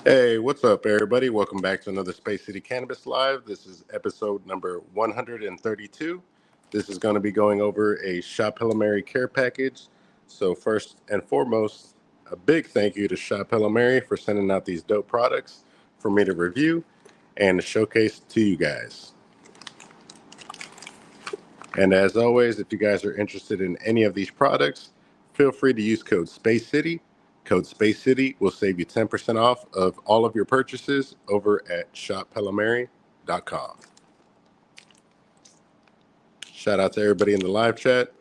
Hey, what's up, everybody? Welcome back to another Space City Cannabis Live. This is episode number 132. This is going to be going over a Shophellomary care package. So, first and foremost, a big thank you to Shophellomary for sending out these dope products for me to review and to showcase to you guys. And as always, if you guys are interested in any of these products, feel free to use code Space City. Code Space City will save you 10% off of all of your purchases over at shophellomary.com. Shout out to everybody in the live chat.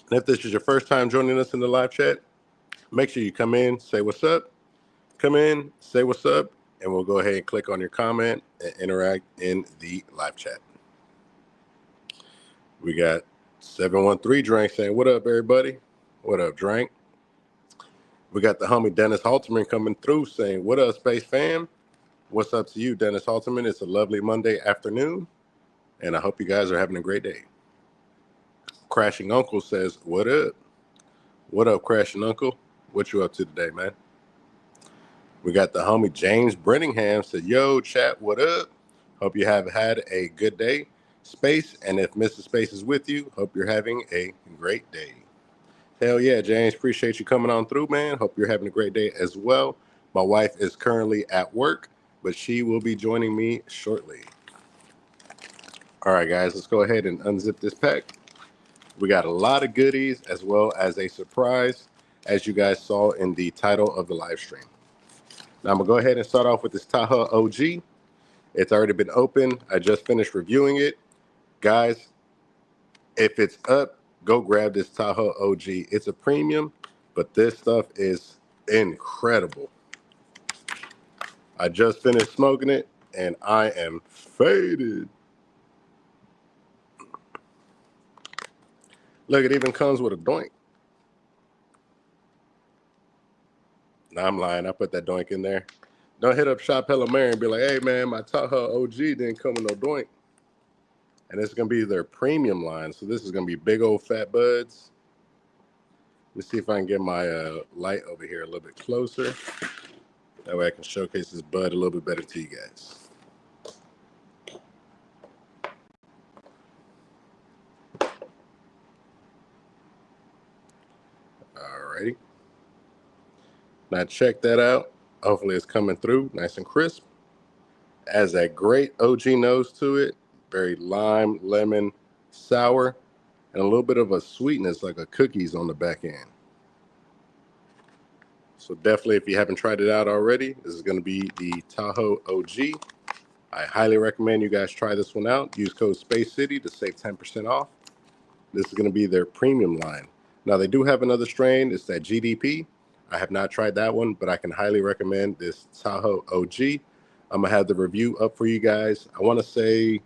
And if this is your first time joining us in the live chat, make sure you come in, say what's up, come in, say what's up, and we'll go ahead and click on your comment and interact in the live chat. We got 713 Drank saying, what up, everybody? What up, Drank? We got the homie Dennis Halterman coming through saying, what up, Space Fam? What's up to you, Dennis Halterman? It's a lovely Monday afternoon, and I hope you guys are having a great day. Crashing Uncle says, what up? What up, Crashing Uncle? What you up to today, man? We got the homie James Brenningham said, yo, chat, what up? Hope you have had a good day. Space, and if Mr. Space is with you, hope you're having a great day. Hell yeah, James. Appreciate you coming on through, man. Hope you're having a great day as well. My wife is currently at work, but she will be joining me shortly. All right, guys, let's go ahead and unzip this pack. We got a lot of goodies as well as a surprise, as you guys saw in the title of the live stream. Now, I'm going to go ahead and start off with this Tahoe OG. It's already been opened. I just finished reviewing it. Guys, if it's up, go grab this Tahoe OG. It's a premium, but this stuff is incredible. I just finished smoking it, and I am faded. Look, it even comes with a doink. Nah, I'm lying. I put that doink in there. Don't hit up Shophellomary and be like, hey, man, my Tahoe OG didn't come with no doink. And it's going to be their premium line. So this is going to be big old fat buds. Let's see if I can get my light over here a little bit closer. That way I can showcase this bud a little bit better to you guys. Alrighty. Now check that out. Hopefully it's coming through nice and crisp. Has that great OG nose to it. Very lime, lemon, sour, and a little bit of a sweetness like a cookies on the back end. So definitely, if you haven't tried it out already, this is going to be the Tahoe OG. I highly recommend you guys try this one out. Use code Space City to save 10% off. This is going to be their premium line. Now, they do have another strain. It's that GDP. I have not tried that one, but I can highly recommend this Tahoe OG. I'm going to have the review up for you guys. I want to say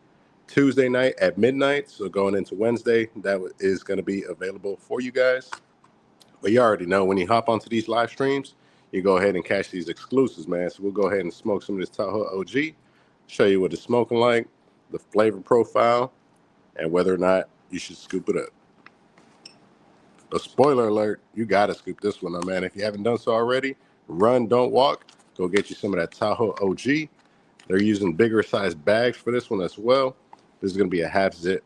Tuesday night at midnight. So going into Wednesday, that is going to be available for you guys. But you already know when you hop onto these live streams, you go ahead and catch these exclusives, man. So we'll go ahead and smoke some of this Tahoe OG, show you what it's smoking like, the flavor profile, and whether or not you should scoop it up. A spoiler alert, you got to scoop this one up, man. If you haven't done so already, run, don't walk. Go get you some of that Tahoe OG. They're using bigger size bags for this one as well. This is going to be a half zip.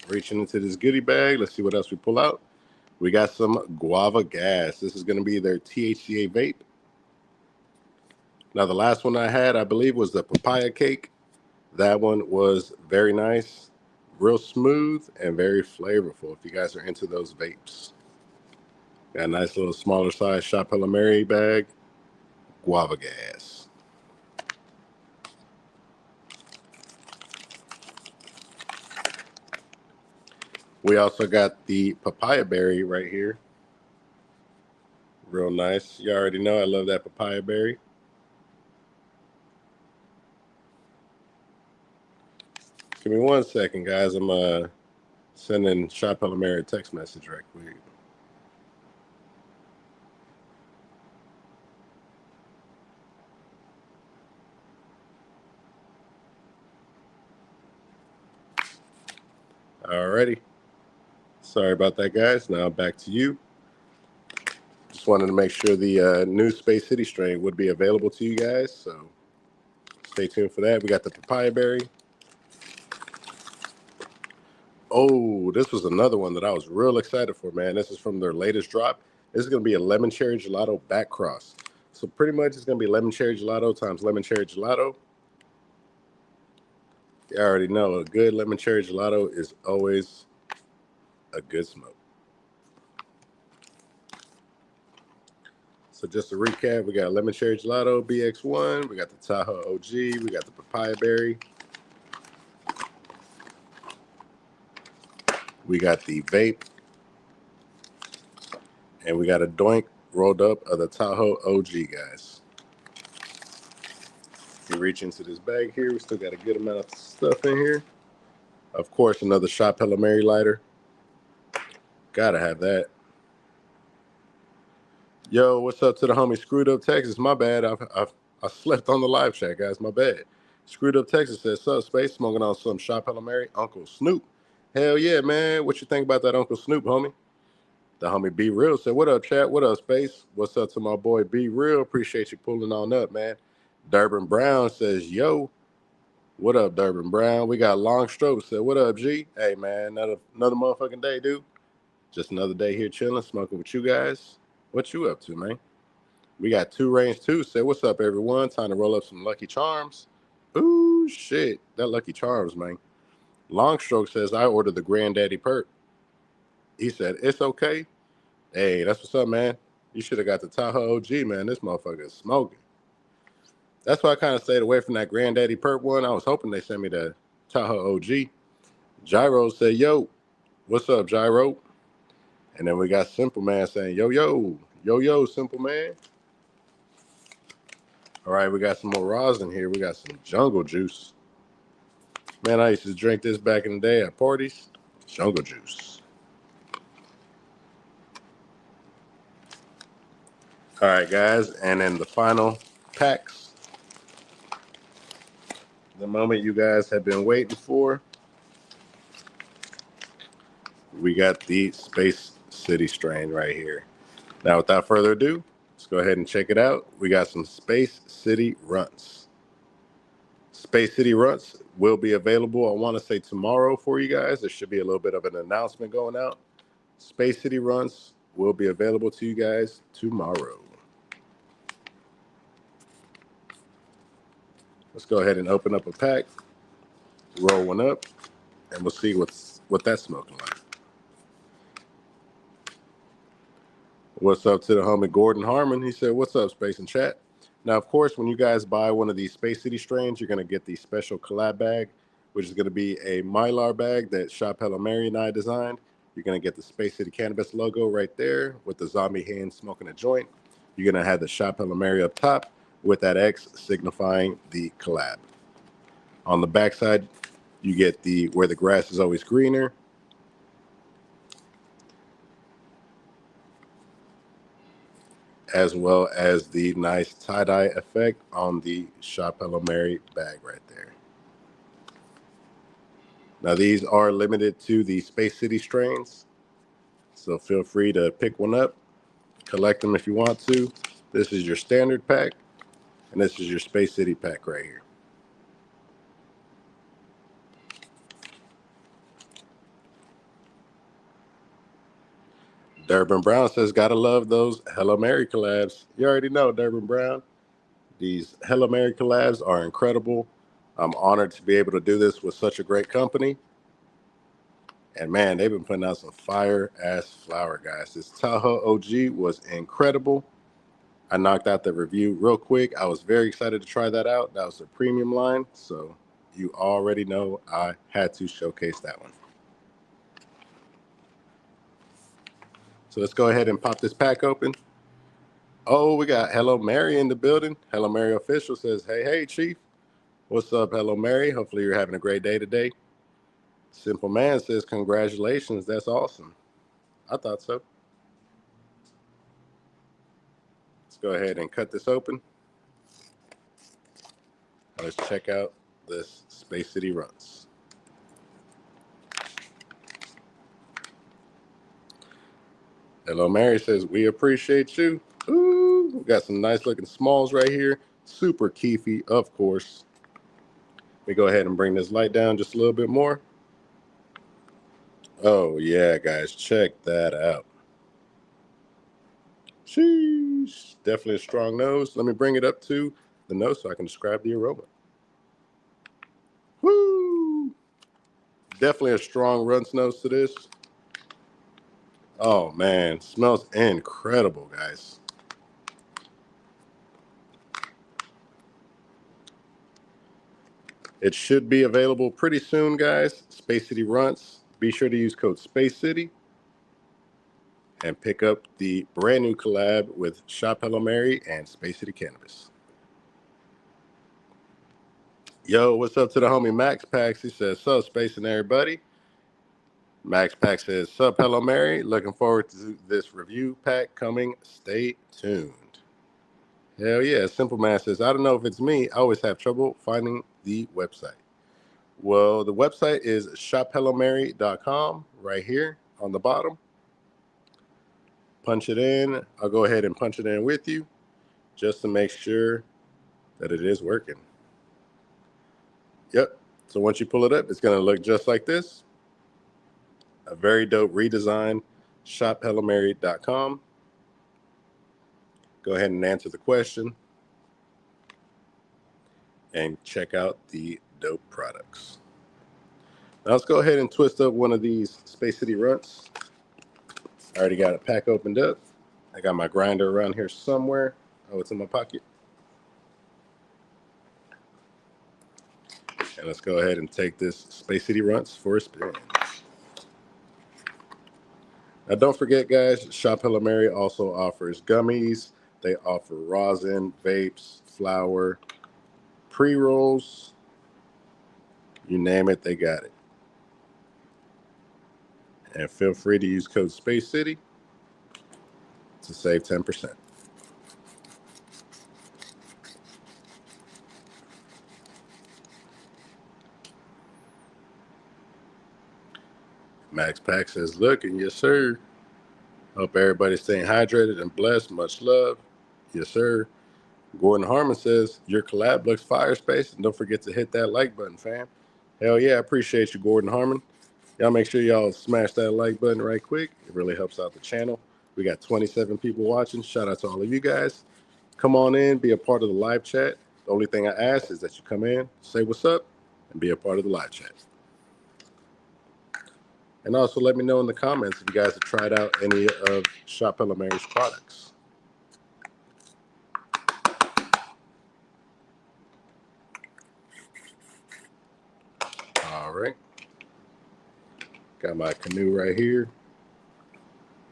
Reaching into this goodie bag. Let's see what else we pull out. We got some guava gas. This is going to be their THCA vape. Now, the last one I had, I believe, was the papaya cake. That one was very nice, real smooth, and very flavorful if you guys are into those vapes. Got a nice little smaller size Shophellomary bag, guava gas. We also got the papaya berry right here. Real nice. You already know I love that papaya berry. Give me 1 second, guys. I'm sending Shophellomary a text message right quick. Alrighty. Sorry about that, guys. Now back to you. Just wanted to make sure the new Space City strain would be available to you guys, so stay tuned for that. We got the papaya berry. Oh, this was another one that I was real excited for, man. This is from their latest drop. This is going to be a lemon cherry gelato back cross. So pretty much it's going to be lemon cherry gelato times lemon cherry gelato. You already know a good lemon cherry gelato is always a good smoke. So just to recap, we got lemon cherry gelato BX1, we got the Tahoe OG, we got the papaya berry, we got the vape, and we got a doink rolled up of the Tahoe OG, guys. You reach into this bag here, we still got a good amount of stuff in here. Of course, another Shophellomary lighter. Gotta have that. Yo, what's up to the homie Screwed Up Texas? My bad. I slept on the live chat, guys. My bad. Screwed Up Texas says, "Sup, Space? Smoking on some Shophellomary Uncle Snoop." Hell yeah, man. What you think about that Uncle Snoop, homie? The homie Be Real said, "What up, chat? What up, Space? What's up to my boy Be Real? Appreciate you pulling on up, man." Durbin Brown says, "Yo, what up, Durbin Brown?" We got Long Stroke said, "What up, G? Hey, man, another motherfucking day, dude. Just another day here chilling, smoking with you guys. What you up to, man?" We got Two Range 2 said, "What's up, everyone? Time to roll up some Lucky Charms." Ooh, shit. That Lucky Charms, man. Longstroke says, "I ordered the Granddaddy Perk." He said, "It's okay." Hey, that's what's up, man. You should have got the Tahoe OG, man. This motherfucker is smoking. That's why I kind of stayed away from that Granddaddy Perk one. I was hoping they sent me the Tahoe OG. Gyro said, "Yo, what's up, Gyro?" And then we got Simple Man saying, "Yo, yo, yo, yo, Simple Man." All right, we got some more rosin here. We got some jungle juice. Man, I used to drink this back in the day at parties. Jungle juice. All right, guys. And then the final packs. The moment you guys have been waiting for. We got the Space City strain right here. Now, without further ado, let's go ahead and check it out. We got some Space City Runts. Space City Runts will be available, I want to say tomorrow for you guys. There should be a little bit of an announcement going out. Space City Runts will be available to you guys tomorrow. Let's go ahead and open up a pack, roll one up, and we'll see what that's smoking like. What's up to the homie Gordon Harmon? He said, "What's up, Space and Chat?" Now, of course, when you guys buy one of these Space City strains, you're going to get the special collab bag, which is going to be a Mylar bag that Shophellomary and I designed. You're going to get the Space City Cannabis logo right there with the zombie hand smoking a joint. You're going to have the Shophellomary up top with that X signifying the collab. On the backside, you get the "Where the Grass is Always Greener," as well as the nice tie-dye effect on the Shophellomary bag right there. Now, these are limited to the Space City strains, so feel free to pick one up, collect them if you want to. This is your standard pack, and this is your Space City pack right here. Durbin Brown says, "Gotta love those Hello Mary collabs." You already know, Durbin Brown. These Hello Mary collabs are incredible. I'm honored to be able to do this with such a great company. And man, they've been putting out some fire-ass flower, guys. This Tahoe OG was incredible. I knocked out the review real quick. I was very excited to try that out. That was a premium line, so you already know I had to showcase that one. So let's go ahead and pop this pack open. Oh, we got Hello Mary in the building. Hello Mary Official says, "Hey, hey, Chief. What's up, Hello Mary? Hopefully you're having a great day today." Simple Man says, "Congratulations. That's awesome." I thought so. Let's go ahead and cut this open. Let's check out this Space City Runs. Hello, Mary says, we appreciate you. Ooh, we got some nice looking smalls right here. Super keefy, of course. Let me go ahead and bring this light down just a little bit more. Oh, yeah, guys, check that out. Sheesh. Definitely a strong nose. Let me bring it up to the nose so I can describe the aroma. Woo! Definitely a strong runts nose to this. Oh, man. Smells incredible, guys. It should be available pretty soon, guys. Space City Runts. Be sure to use code Space City and pick up the brand new collab with Shophellomary and Space City Cannabis. Yo, what's up to the homie Max Pax? He says, "Sup, Space and everybody." Max Pax says, "Sup, Hello Mary. Looking forward to this review pack coming. Stay tuned." Hell yeah. Simple Man says, "I don't know if it's me. I always have trouble finding the website." Well, the website is shophellomary.com right here on the bottom. Punch it in. I'll go ahead and punch it in with you just to make sure that it is working. Yep. So once you pull it up, it's going to look just like this. A very dope redesign, shophellomary.com. Go ahead and answer the question and check out the dope products. Now let's go ahead and twist up one of these Space City Runts. I already got a pack opened up. I got my grinder around here somewhere. Oh, it's in my pocket. And let's go ahead and take this Space City Runts for a spin. Now, don't forget, guys, Shophellomary also offers gummies. They offer rosin, vapes, flour, pre-rolls. You name it, they got it. And feel free to use code Space City to save 10%. Max Pack says, "Looking, yes, sir. Hope everybody's staying hydrated and blessed. Much love." Yes, sir. Gordon Harmon says, "Your collab looks fire, Space. And don't forget to hit that like button, fam." Hell yeah, I appreciate you, Gordon Harmon. Y'all make sure y'all smash that like button right quick. It really helps out the channel. We got 27 people watching. Shout out to all of you guys. Come on in, be a part of the live chat. The only thing I ask is that you come in, say what's up, and be a part of the live chat. And also let me know in the comments if you guys have tried out any of Shophellomary's products. All right. Got my canoe right here.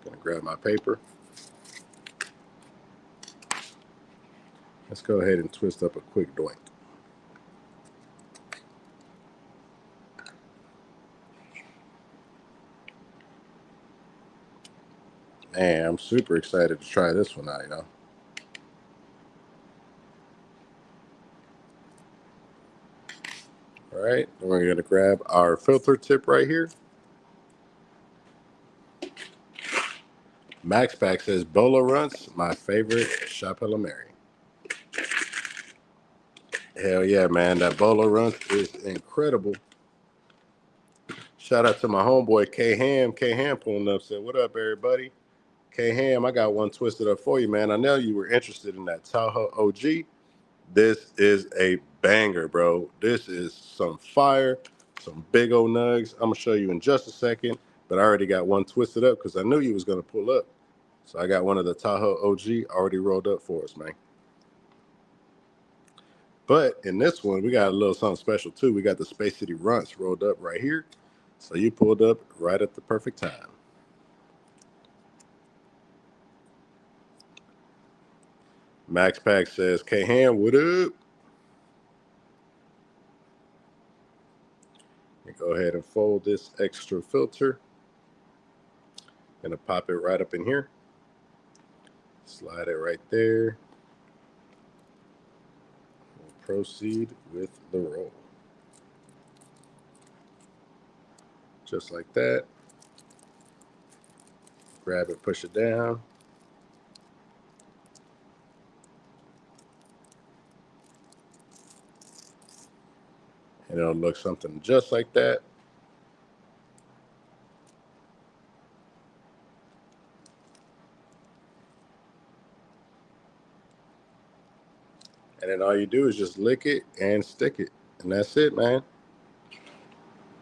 Gonna grab my paper. Let's go ahead and twist up a quick doink. Man, I'm super excited to try this one out, y'all. All right, then we're gonna grab our filter tip right here. Max Pack says, "Bolo Runts, my favorite Shophellomary." Hell yeah, man, that Bolo Runts is incredible. Shout out to my homeboy K-Ham. K-Ham pulling up, said, "What up, everybody?" K-Ham, I got one twisted up for you, man. I know you were interested in that Tahoe OG. This is a banger, bro. This is some fire, some big old nugs. I'm going to show you in just a second, but I already got one twisted up because I knew you was going to pull up. So I got one of the Tahoe OG already rolled up for us, man. But in this one, we got a little something special, too. We got the Space City Runts rolled up right here. So you pulled up right at the perfect time. Max Pack says, "K-Ham, what up?" Go ahead and fold this extra filter. Gonna pop it right up in here. Slide it right there. We'll proceed with the roll. Just like that. grab it, push it down. And it'll look something just like that. And then all you do is just lick it and stick it. And that's it, man.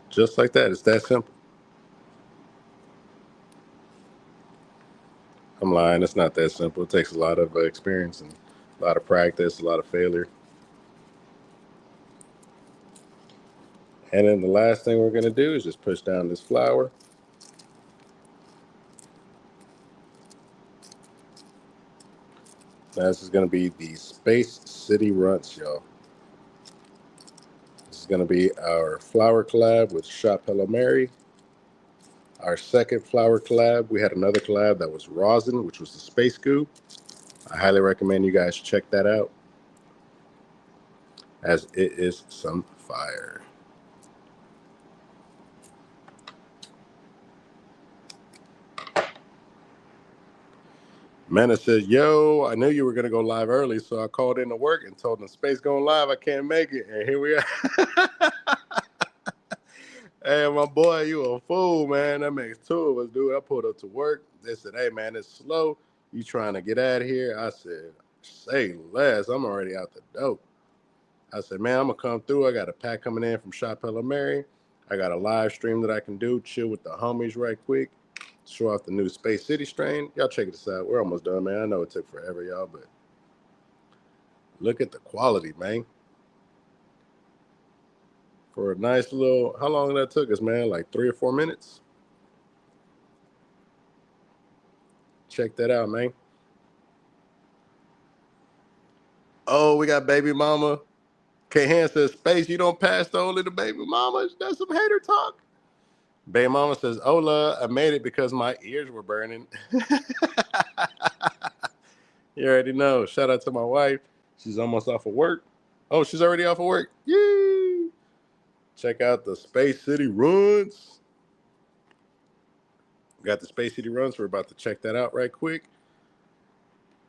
Just like that. It's that simple. I'm lying. It's not that simple. It takes a lot of experience and a lot of practice, a lot of failure. And then the last thing we're going to do is just push down this flour. Now this is going to be the Space City Runts, y'all. This is going to be our flour collab with Shophellomary. Our second flour collab, we had another collab that was rosin, which was the space goo. I highly recommend you guys check that out, as it is some fire. Manna said, yo, I knew you were going to go live early, so I called into work and told them, Space going live, I can't make it. And here we are. Hey, my boy, you a fool, man. That makes two of us, dude. I pulled up to work. They said, hey, man, it's slow. You trying to get out of here? I said, say less. I'm already out the door. I said, man, I'm going to come through. I got a pack coming in from Shophellomary. I got a live stream that I can do. Chill with the homies right quick. Show off the new Space City strain. Y'all check this out. We're almost done, man. I know it took forever, y'all, but look at the quality, man. For a nice little, how long that took us, man? Like 3 or 4 minutes. Check that out, man. Oh, we got baby mama. K-Han says, Space, you don't pass the only the baby mama. That's some hater talk. Baby mama says, Ola, I made it because my ears were burning. You already know. Shout out to my wife. She's almost off of work. Oh, she's already off of work. Yay! Check out the Space City runs. We got the Space City runs. We're about to check that out right quick.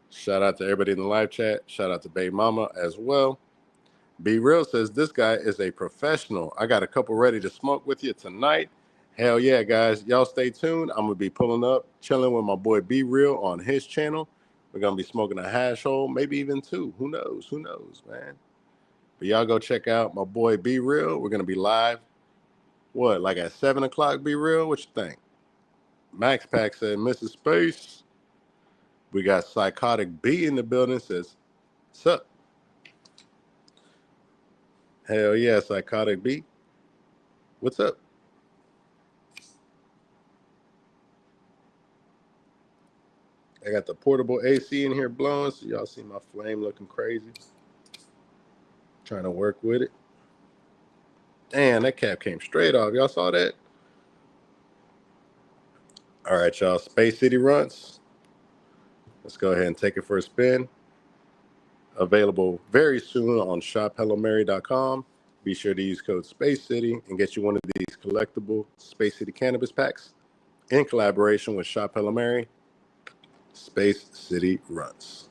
Shout out to everybody in the live chat. Shout out to Baby Mama as well. Be Real says, this guy is a professional. I got a couple ready to smoke with you tonight. Hell yeah, guys. Y'all stay tuned. I'm going to be pulling up, chilling with my boy Be Real on his channel. We're going to be smoking a hash hole, maybe even 2. Who knows? Who knows, man? But y'all go check out my boy Be Real. We're going to be live, what, like at 7 o'clock, Be Real? What you think? Max Pack said, Mrs. Space. We got Psychotic B in the building. Says, sup? Hell yeah, Psychotic B. What's up? I got the portable AC in here blowing, so y'all see my flame looking crazy. Trying to work with it. Damn, that cap came straight off. Y'all saw that? All right, y'all. Space City runs. Let's go ahead and take it for a spin. Available very soon on shophellomary.com. Be sure to use code Space City and get you one of these collectible Space City cannabis packs in collaboration with Shophellomary. Space City runs.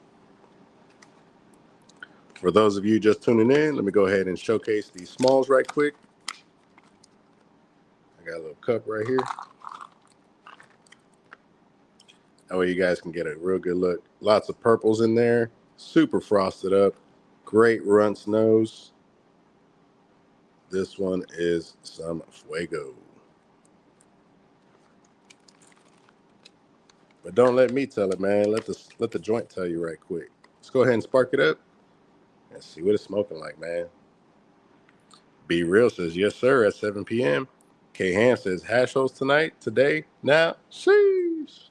For those of you just tuning in, let me go ahead and showcase these smalls right quick. I got a little cup right here. That way you guys can get a real good look. Lots of purples in there. Super frosted up. Great runts nose. This one is some fuego. But don't let me tell it, man. Let the joint tell you right quick. Let's go ahead and spark it up and see what it's smoking like, man. Be Real says, yes, sir, at 7 p.m. K-Han says, hash holes tonight, today, now. Sheesh.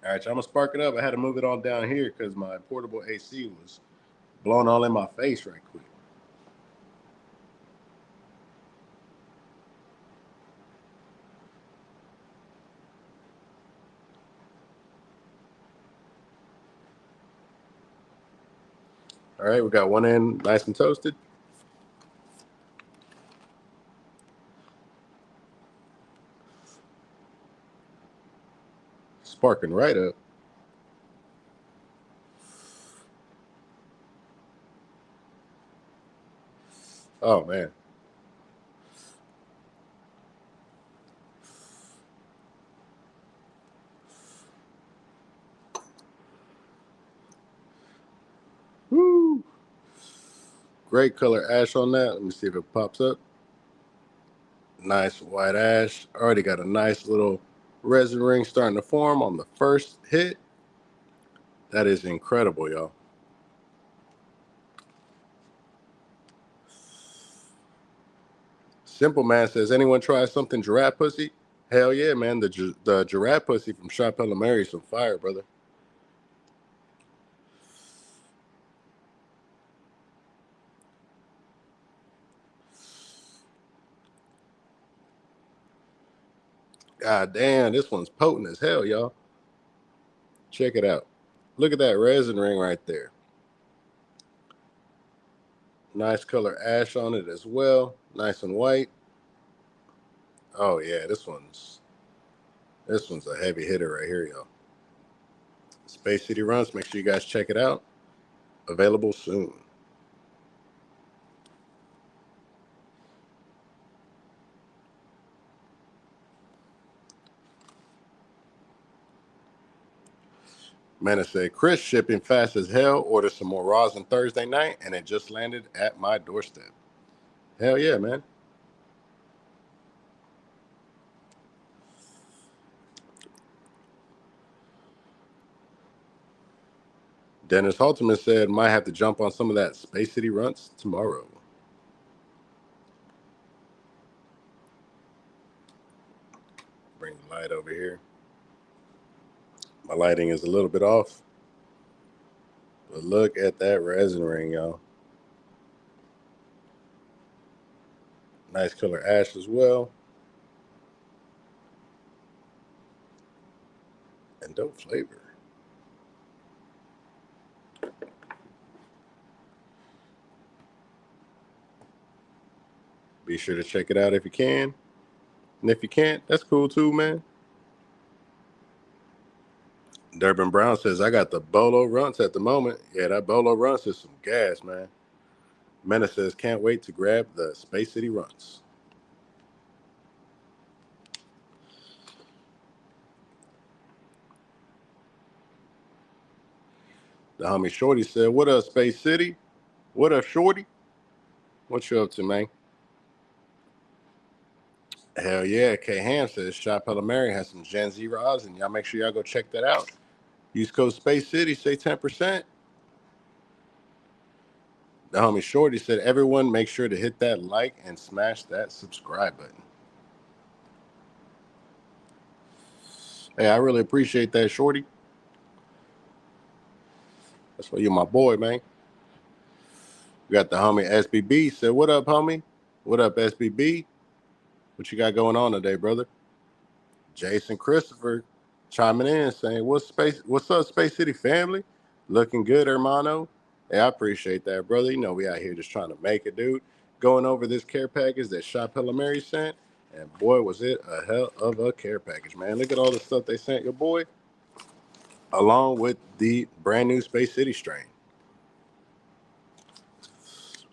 All right, so I'm going to spark it up. I had to move it on down here because my portable AC was blowing all in my face right quick. All right, we got one end nice and toasted. sparking right up. Oh, man. Woo! Great color ash on that. Let me see if it pops up. Nice white ash. Already got a nice little resin ring starting to form on the first hit. That is incredible, y'all. Simple Man says, anyone try something giraffe pussy? Hell yeah, man. The giraffe pussy from Shophellomary is some fire, brother. God damn, this one's potent as hell, y'all. Check it out. Look at that resin ring right there. Nice color ash on it as well. Nice and white. Oh yeah, this one's a heavy hitter right here, y'all. Space City Runs. Make sure you guys check it out. Available soon. Man, it said, Chris shipping fast as hell. Ordered some more rosin Thursday night, and it just landed at my doorstep. Hell yeah, man. Dennis Halterman said, might have to jump on some of that Space City Runs tomorrow. Bring the light over here. My lighting is a little bit off. But look at that resin ring, y'all. Nice color ash as well. And dope flavor. Be sure to check it out if you can. And if you can't, that's cool too, man. Durbin Brown says, I got the Bolo Runts at the moment. Yeah, that Bolo Runts is some gas, man. Mena says, can't wait to grab the Space City Runs. The homie Shorty said, what up, Space City? What up, Shorty? What you up to, man? Hell yeah. K Ham says, Shophellomary has some Gen Z rosin. Y'all make sure y'all go check that out. East Coast Space City, say 10%. The homie Shorty said, everyone make sure to hit that like and smash that subscribe button. Hey, I really appreciate that, Shorty. That's why you're my boy, man. We got the homie SBB. Said, what up, homie? What up, SBB? What you got going on today, brother? Jason Christopher chiming in saying, what's up, Space City family? Looking good, hermano. Hey, I appreciate that, brother. You know, we out here just trying to make it, dude. Going over this care package that Shophellomary sent. And boy, was it a hell of a care package, man. Look at all the stuff they sent your boy, along with the brand new Space City strain.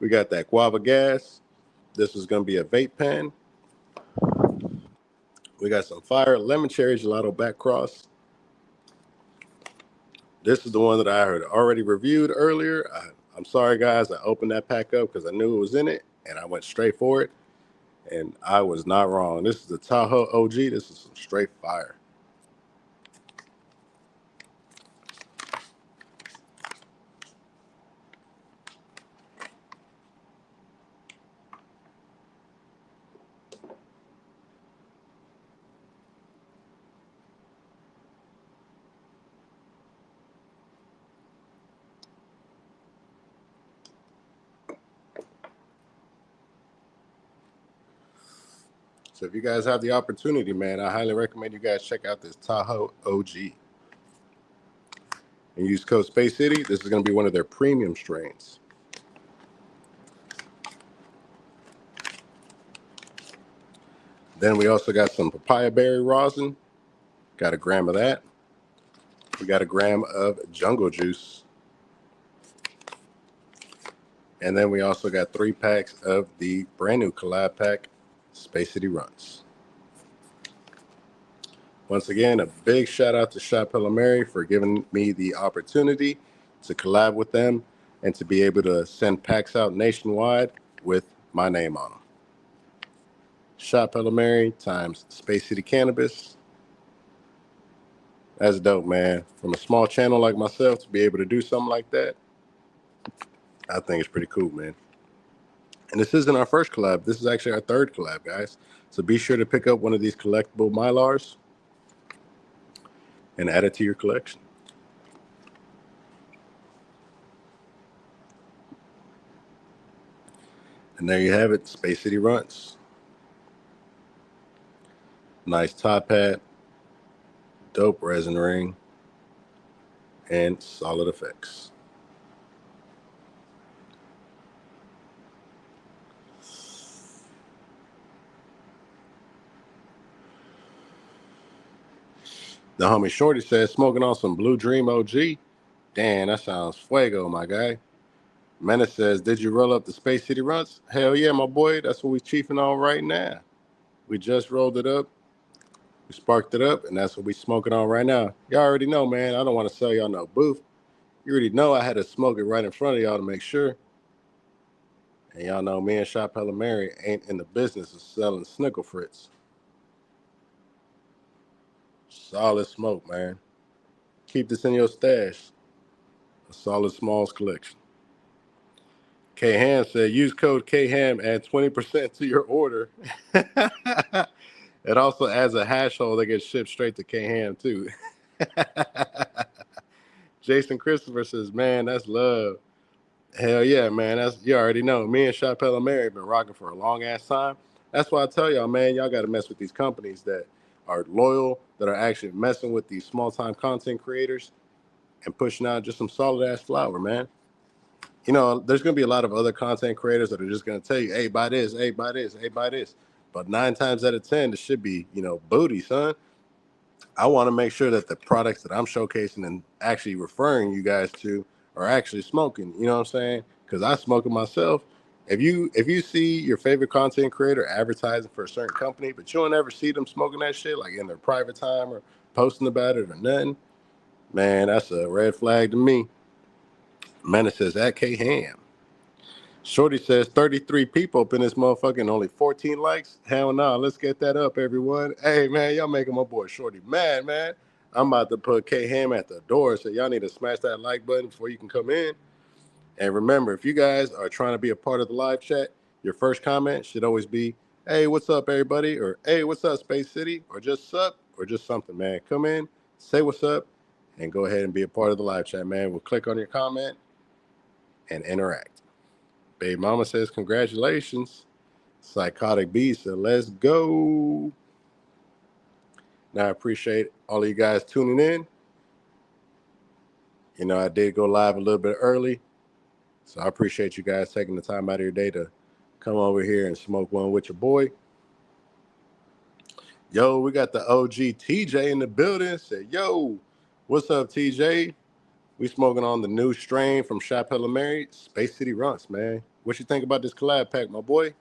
We got that guava gas. This is going to be a vape pen. We got some fire lemon cherry gelato back cross. This is the one that I had already reviewed earlier. I'm sorry, guys. I opened that pack up because I knew it was in it, and I went straight for it, and I was not wrong. This is the Tahoe OG. This is some straight fire. So if you guys have the opportunity, man, I highly recommend you guys check out this Tahoe OG. And use code Space City. This is going to be one of their premium strains. Then we also got some papaya berry rosin. Got a gram of that. We got a gram of jungle juice. And then we also got 3 packs of the brand new collab pack, Space City Runs. Once again, a big shout out to Shophellomary for giving me the opportunity to collab with them and to be able to send packs out nationwide with my name on them. Shophellomary times Space City Cannabis. That's dope, man. From a small channel like myself to be able to do something like that, I think it's pretty cool, man. And this isn't our first collab. This is actually our 3rd collab, guys. So be sure to pick up one of these collectible Mylars and add it to your collection. And there you have it, Space City Runs. Nice top hat, dope resin ring, and solid effects. The homie Shorty says, smoking on some Blue Dream OG. Damn, that sounds fuego, my guy. Menace says, did you roll up the Space City Runs? Hell yeah, my boy. That's what we chiefing on right now. We just rolled it up. We sparked it up, and that's what we smoking on right now. Y'all already know, man. I don't want to sell y'all no booth. You already know I had to smoke it right in front of y'all to make sure. And y'all know me and Shophellomary ain't in the business of selling snickle fritz. Solid smoke, man. Keep this in your stash. A solid smalls collection. K-Ham said, use code K-Ham, add 20% to your order. It also adds a hash hole that gets shipped straight to K-Ham, too. Jason Christopher says, man, that's love. Hell yeah, man. You already know. Me and Shophellomary have been rocking for a long-ass time. That's why I tell y'all, man, y'all got to mess with these companies that are loyal, that are actually messing with these small-time content creators and pushing out just some solid-ass flower, man. You know, there's going to be a lot of other content creators that are just going to tell you, hey, buy this, hey, buy this, hey, buy this. But 9 times out of 10, this should be, booty, son. I want to make sure that the products that I'm showcasing and actually referring you guys to are actually smoking. You know what I'm saying? Because I smoke it myself. If you see your favorite content creator advertising for a certain company, but you don't ever see them smoking that shit like in their private time or posting about it or nothing, man, that's a red flag to me. Menace says, at K-Ham. Shorty says 33 people up in this motherfucker and only 14 likes. Hell no, let's get that up, everyone. Hey, man, y'all making my boy Shorty mad, man. I'm about to put K-Ham at the door, so y'all need to smash that like button before you can come in. And remember, if you guys are trying to be a part of the live chat, your first comment should always be, hey, what's up, everybody? Or, hey, what's up, Space City? Or just sup, or just something, man. Come in, say what's up, and go ahead and be a part of the live chat, man. We'll click on your comment and interact. Babe Mama says, congratulations. Psychotic B said, let's go. Now, I appreciate all of you guys tuning in. You know, I did go live a little bit early, so I appreciate you guys taking the time out of your day to come over here and smoke one with your boy. Yo, we got the OG TJ in the building. Said, yo, what's up, TJ? We smoking on the new strain from Shophellomary, Space City Runs, man. What you think about this collab pack, my boy?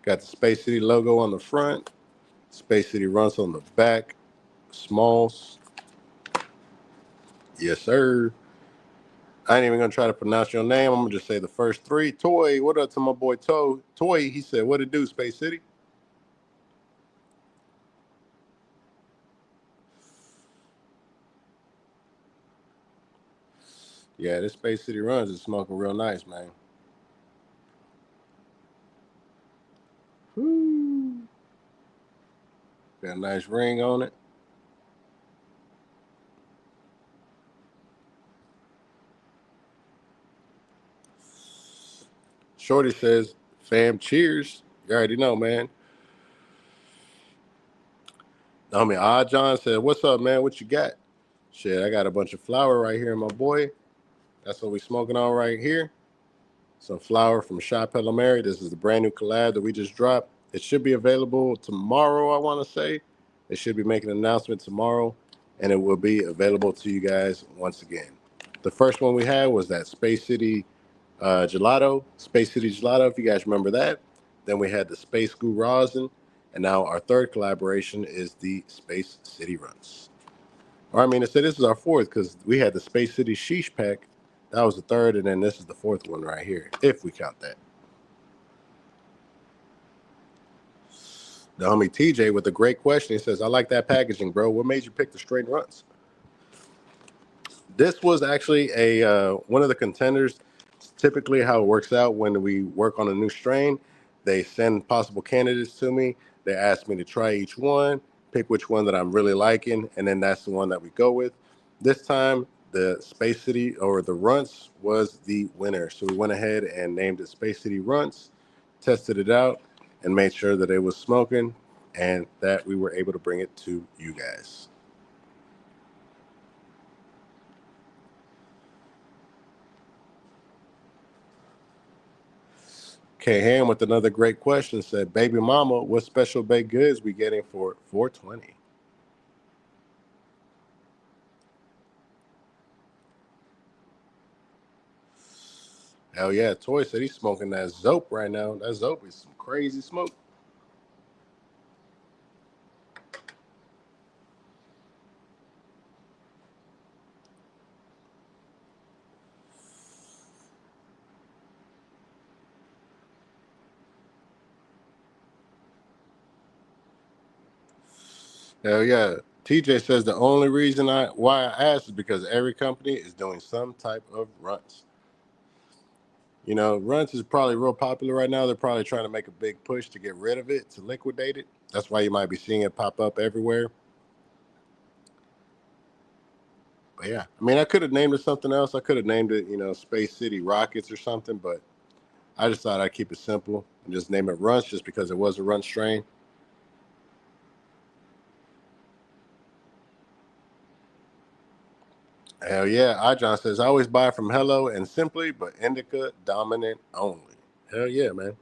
Got the Space City logo on the front. Space City Runs on the back. Smalls. Yes, sir. I ain't even going to try to pronounce your name. I'm going to just say the first 3. Toy, what up to my boy Toy? He said, what it do, Space City? Yeah, this Space City Runs is smoking real nice, man. Woo. Got a nice ring on it. Shorty says, fam, cheers. You already know, man. Homie Odd John said, what's up, man? What you got? Shit, I got a bunch of flour right here, my boy. That's what we smoking on right here. Some flour from Shophellomary. This is the brand new collab that we just dropped. It should be available tomorrow, I want to say. They should be making an announcement tomorrow, and it will be available to you guys once again. The first one we had was that Space City Gelato, Space City Gelato, if you guys remember that. Then we had the Space Goo Rosin, and now our third collaboration is the Space City Runs. Or I mean, I said this is our fourth because we had the Space City Sheesh Pack. That was the third, and then this is the fourth one right here, if we count that. The homie TJ with a great question. He says, I like that packaging, bro. What made you pick the straight runs? This was actually a one of the contenders. Typically, how it works out when we work on a new strain, they send possible candidates to me. They ask me to try each one, pick which one that I'm really liking, and then that's the one that we go with. This time, the Space City or the Runts was the winner. So we went ahead and named it Space City Runts, tested it out, and made sure that it was smoking and that we were able to bring it to you guys. K Ham with another great question said, Baby mama, what special baked goods we getting for 420? Hell yeah, Toy said he's smoking that Zope right now. That Zope is some crazy smoke. Hell yeah. TJ says the only reason why I asked is because every company is doing some type of runs. You know, runs is probably real popular right now. They're probably trying to make a big push to get rid of it, to liquidate it. That's why you might be seeing it pop up everywhere. But yeah, I mean, I could have named it something else. I could have named it, Space City Rockets or something, but I just thought I'd keep it simple and just name it Runts just because it was a run strain. Hell yeah. iJohn says, I always buy from Hello and Simply, but Indica dominant only. Hell yeah, man.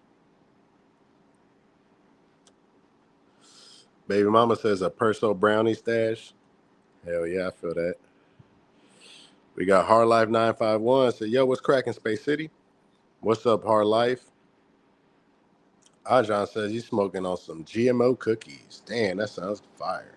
Baby Mama says a Perso brownie stash. Hell yeah, I feel that. We got Hard Life 951. Said, yo, what's cracking, Space City? What's up, Hard Life? iJohn says he's smoking on some GMO cookies. Damn, that sounds fire.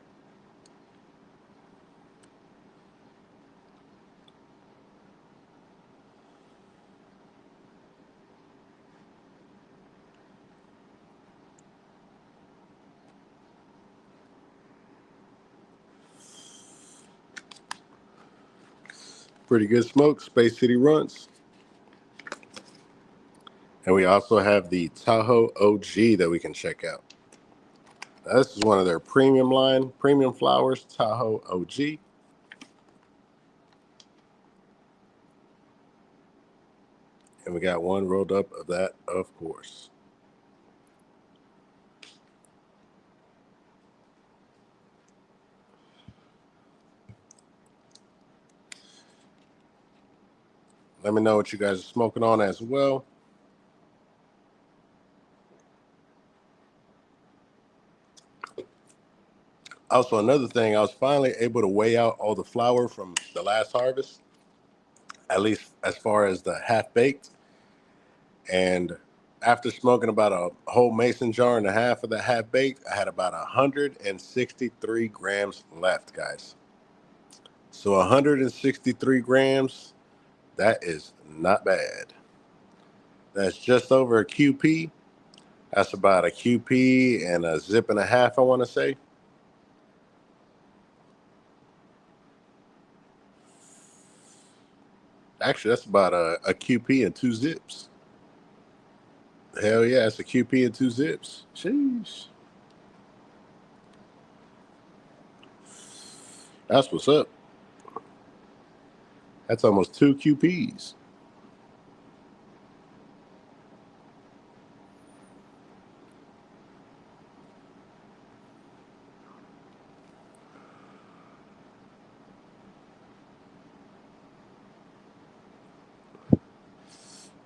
Pretty good smoke, Space City Runs. And we also have the Tahoe OG that we can check out. This is one of their premium flowers, Tahoe OG. And we got one rolled up of that, of course. Let me know what you guys are smoking on as well. Also, another thing, I was finally able to weigh out all the flour from the last harvest, at least as far as the half baked. And after smoking about a whole mason jar and a half of the half baked, I had about 163 grams left, guys. So 163 grams, that is not bad. That's just over a QP. That's about a QP and a zip and a half, I want to say. Actually, that's about a QP and two zips. Hell yeah, it's a QP and two zips. Sheesh. That's what's up. That's almost two QPs.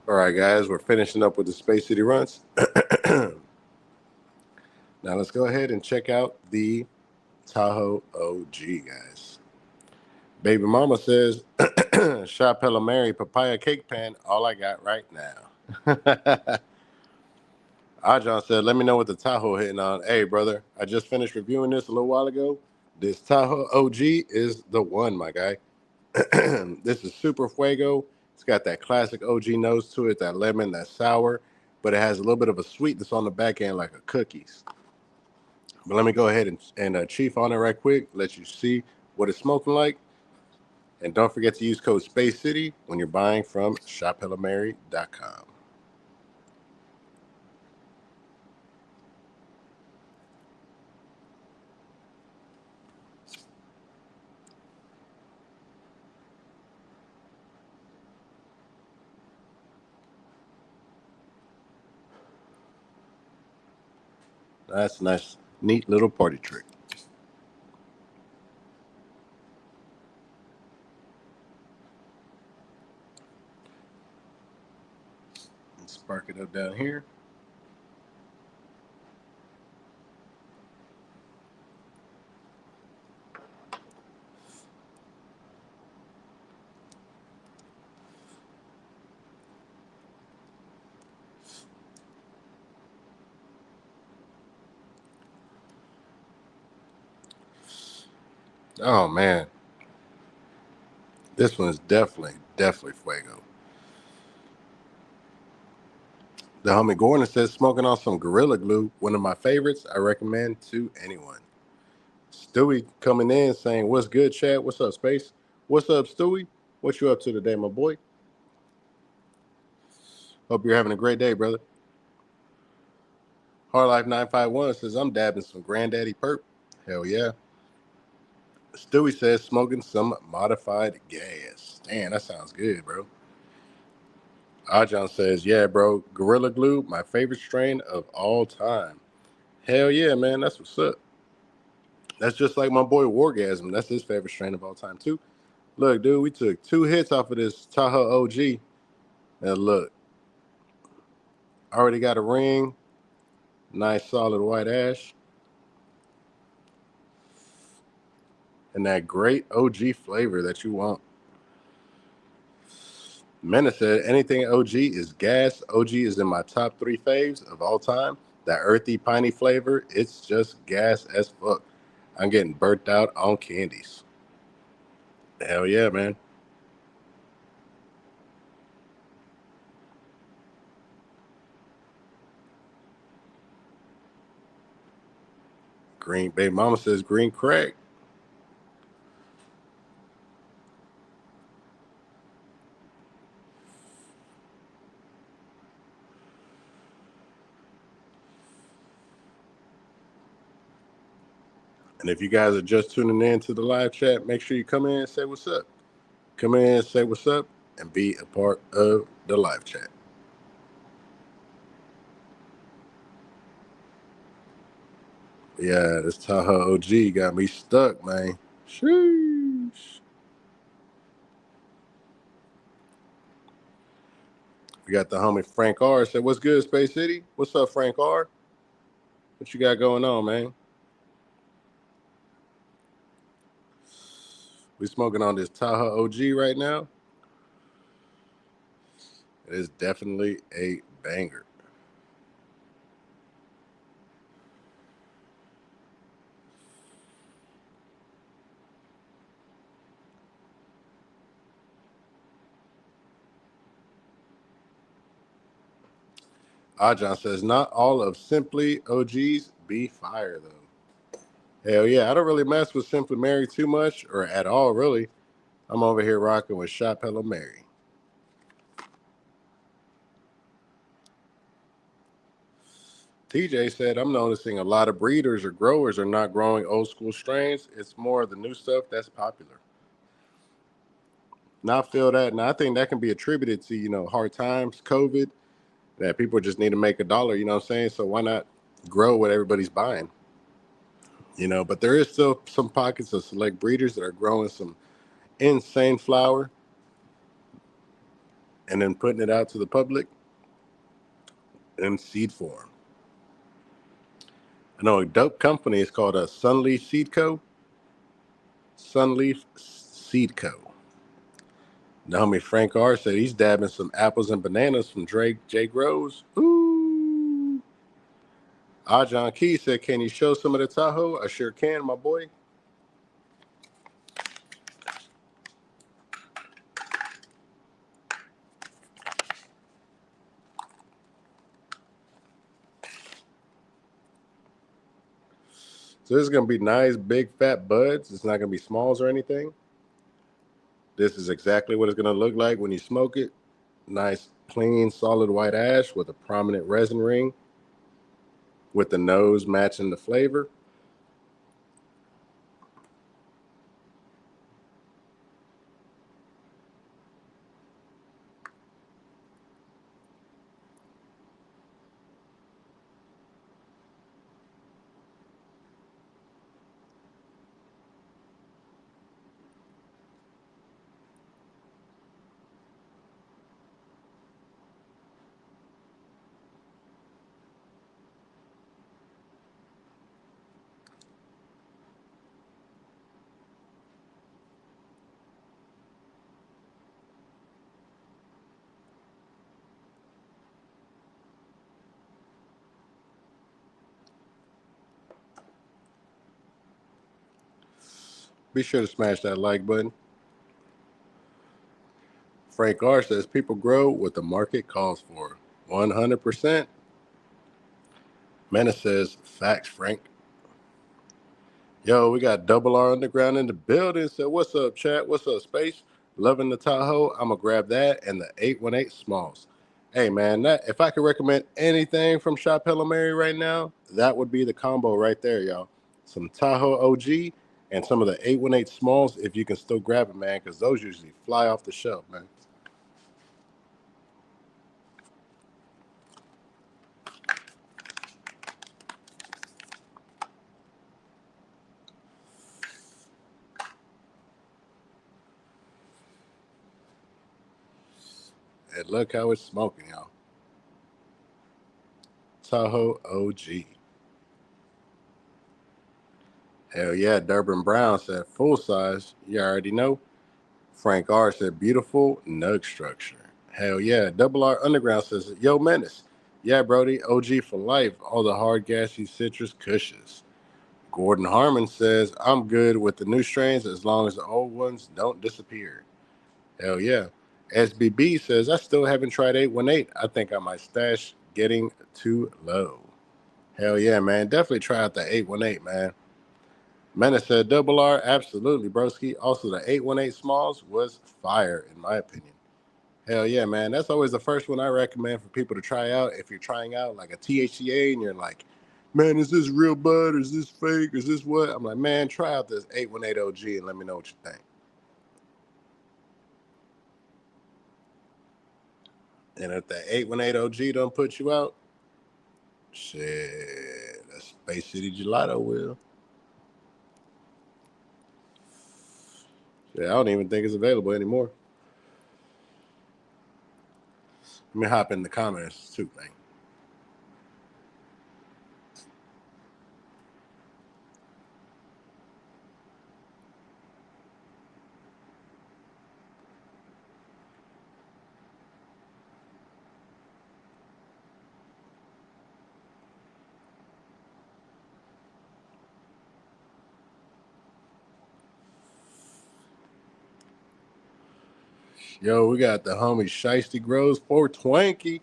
All right, guys, we're finishing up with the Space City runs. Now let's go ahead and check out the Tahoe OG, guys. Baby Mama says, Shophellomary papaya cake pan, all I got right now. Ajon said, let me know what the Tahoe hitting on. Hey, brother, I just finished reviewing this a little while ago. This Tahoe OG is the one, my guy. This is Super Fuego. It's got that classic OG nose to it, that lemon, that sour, but it has a little bit of a sweetness on the back end like a cookies. But let me go ahead and chief on it right quick, let you see what it's smoking like. And don't forget to use code Space City when you're buying from shophellomary.com. That's a nice, neat little party trick. Let's spark it up down here. Oh, man. This one is definitely Fuego. The homie Gordon says, smoking on some Gorilla Glue, one of my favorites. I recommend to anyone. Stewie coming in saying, what's good, Chad? What's up, Space? What's up, Stewie? What you up to today, my boy? Hope you're having a great day, brother. Hardlife 951 says, I'm dabbing some Granddaddy Perp. Hell yeah. Stewie says, smoking some modified gas. Damn, that sounds good, bro. Ajon says, yeah, bro, Gorilla Glue, my favorite strain of all time. Hell yeah, man, that's what's up. That's just like my boy Wargasm. That's his favorite strain of all time, too. Look, dude, we took 2 hits off of this Tahoe OG. And look, already got a ring. Nice, solid white ash. And that great OG flavor that you want. Mena said, anything OG is gas. OG is in my top 3 faves of all time. That earthy, piney flavor, it's just gas as fuck. I'm getting burnt out on candies. Hell yeah, man. Green Bay Mama says green crack. And if you guys are just tuning in to the live chat, make sure you come in and say what's up. Come in and say what's up and be a part of the live chat. Yeah, this Tahoe OG got me stuck, man. Sheesh. We got the homie Frank R. Said, what's good, Space City? What's up, Frank R? What you got going on, man? We smoking on this Tahoe OG right now. It is definitely a banger. Ajon says, not all of Simply OGs be fire, though. Hell yeah, I don't really mess with Simply Mary too much, or at all, really. I'm over here rocking with Shophellomary. TJ said, I'm noticing a lot of breeders or growers are not growing old school strains. It's more of the new stuff that's popular. Now I feel that, and I think that can be attributed to, hard times, COVID, that people just need to make a dollar, you know what I'm saying? So why not grow what everybody's buying? But there is still some pockets of select breeders that are growing some insane flower and then putting it out to the public in seed form. know a dope company is called a Sunleaf Seed Co. Sunleaf Seed Co. The homie Frank R said he's dabbing some apples and bananas from Drake J. Groves. Ooh. John Key said, can you show some of the Tahoe? I sure can, my boy. So this is going to be nice, big, fat buds. It's not going to be smalls or anything. This is exactly what it's going to look like when you smoke it. Nice, clean, solid white ash with a prominent resin ring with the nose matching the flavor. Be sure to smash that like button. Frank R says people grow what the market calls for. 100%. Menace says, facts, Frank. Yo, we got Double R Underground in the building. So what's up, chat? What's up, Space? Loving the Tahoe. I'm going to grab that and the 818 Smalls. Hey, man, that if I could recommend anything from Shophellomary right now, that would be the combo right there, y'all. Some Tahoe OG and some of the 818 Smalls if you can still grab it, man, because those usually fly off the shelf, man. And look how it's smoking, y'all. Tahoe OG. Hell yeah, Durban Brown said full size. You already know. Frank R said beautiful nug structure. Hell yeah. Double R Underground says, yo, Menace. Yeah, Brody, OG for life. All the hard gassy citrus cushions. Gordon Harmon says, I'm good with the new strains as long as the old ones don't disappear. Hell yeah. SBB says, I still haven't tried 818. I think I might stash getting too low. Hell yeah, man. Definitely try out the 818, man. Menace said, Double R, absolutely, broski. Also, the 818 Smalls was fire, in my opinion. Hell yeah, man. That's always the first one I recommend for people to try out. If you're trying out like a THCA and you're like, man, is this real bud? Is this fake? Is this what? I'm like, man, try out this 818 OG and let me know what you think. And if the 818 OG don't put you out, shit, that Space City Gelato will. Yeah, I don't even think it's available anymore. Let me hop in the comments too, man. Yo, we got the homie Shiesty Grows for Twanky.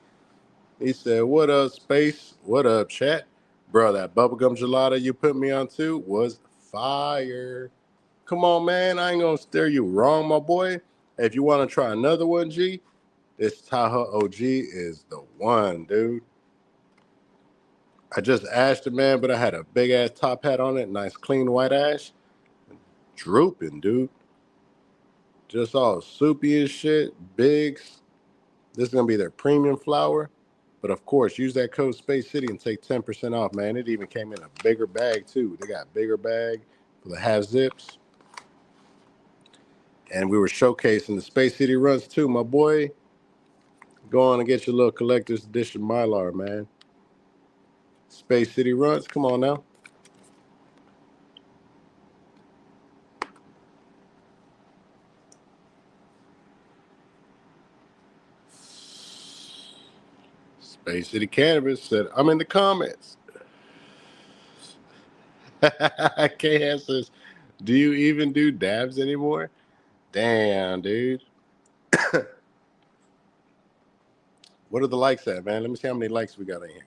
He said, what up, Space? What up, chat? Bro, that bubblegum gelato you put me onto was fire. Come on, man. I ain't going to steer you wrong, my boy. If you want to try another one, G, this Tahoe OG is the one, dude. I just ashed it, man, but I had a big-ass top hat on it. Nice, clean white ash. Drooping, dude. Just all soupy as shit. Bigs. This is going to be their premium flower. But of course, use that code Space City and take 10% off, man. It even came in a bigger bag, too. They got bigger bag for the half zips. And we were showcasing the Space City runs, too, my boy. Go on and get your little collector's edition Mylar, man. Space City runs. Come on now. Space City Cannabis said, I'm in the comments. K says, do you even do dabs anymore? Damn, dude. What are the likes at, man? Let me see how many likes we got in here.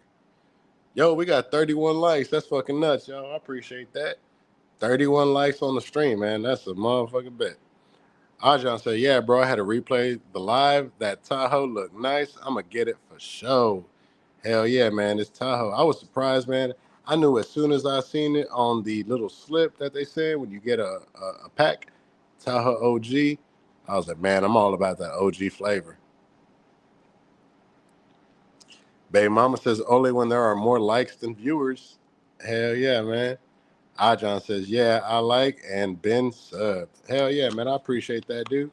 Yo, we got 31 likes. That's fucking nuts, yo. I appreciate that. 31 likes on the stream, man. That's a motherfucking bet. Ajan said, yeah, bro, I had to replay the live. That Tahoe looked nice. I'm going to get it for sure. Hell yeah, man. This Tahoe. I was surprised, man. I knew as soon as I seen it on the little slip that they said when you get a pack, Tahoe OG, I was like, man, I'm all about that OG flavor. Baby Mama says, only when there are more likes than viewers. Hell yeah, man. Ajan says, yeah, I like and been subbed. Hell yeah, man. I appreciate that, dude.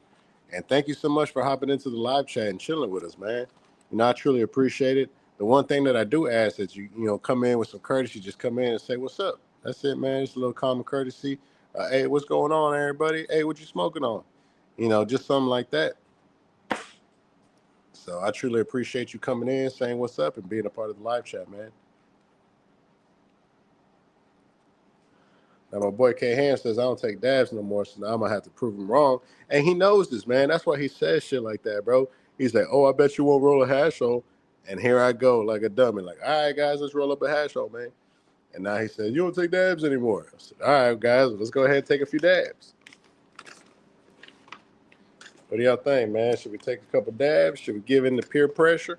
And thank you so much for hopping into the live chat and chilling with us, man. You know, I truly appreciate it. The one thing that I do ask is you know, come in with some courtesy. Just come in and say, what's up? That's it, man. Just a little common courtesy. Hey, what's going on, everybody? Hey, what you smoking on? You know, just something like that. So I truly appreciate you coming in, saying what's up, and being a part of the live chat, man. Now, my boy K Ham says, I don't take dabs no more, so now I'm going to have to prove him wrong. And he knows this, man. That's why he says shit like that, bro. He's like, oh, I bet you won't roll a hash hole. And here I go like a dummy. Like, all right, guys, let's roll up a hash hole, man. And now he says, you don't take dabs anymore. I said, all right, guys, let's go ahead and take a few dabs. What do y'all think, man? Should we take a couple dabs? Should we give in to peer pressure?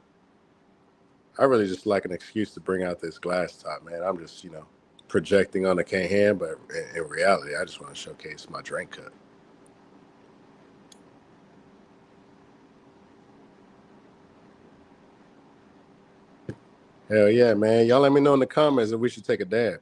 I really just like an excuse to bring out this glass top, man. I'm just, you know, projecting on the K-Ham, but in reality, I just want to showcase my drink cup. Hell yeah, man. Y'all let me know in the comments if we should take a dab.